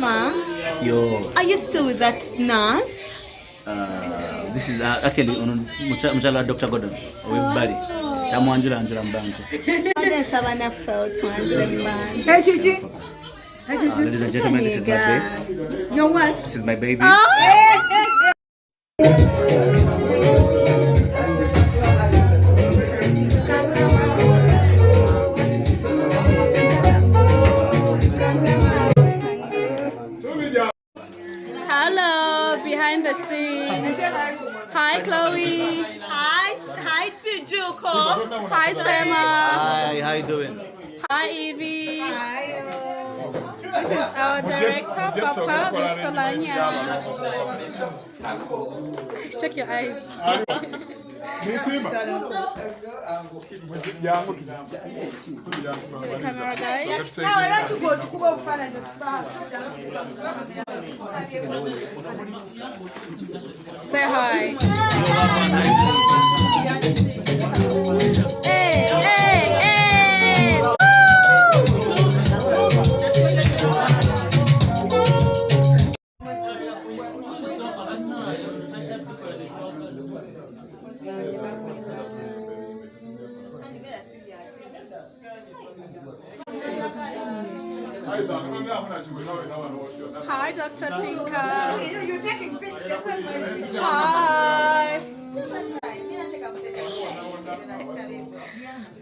Ma, Yo, are you still with that nurse? this is actually on Mchala Dr. Gordon. Everybody. Tamwanjula Anjula Mbanto. Ada sabana felt to Angela man. Hey, Gigi. Hey, Gigi. Ladies and gentlemen, this is my baby. Your what? This is my baby. Hello, behind the scenes. Hi, Chloe. Hi, Tijuko. Hi, Sema. Hi, how you doing? Hi, Evie. This is our director, Papa, Mr. Lanya. Check your eyes. The camera, guys. Say hi. Hey, hey, hey. Hi, Dr. Tinka. You're taking pictures. Hi.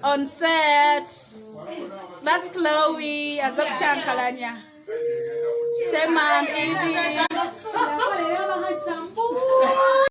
On set. That's Chloe. Azok Chankalanya. Seman, Evie.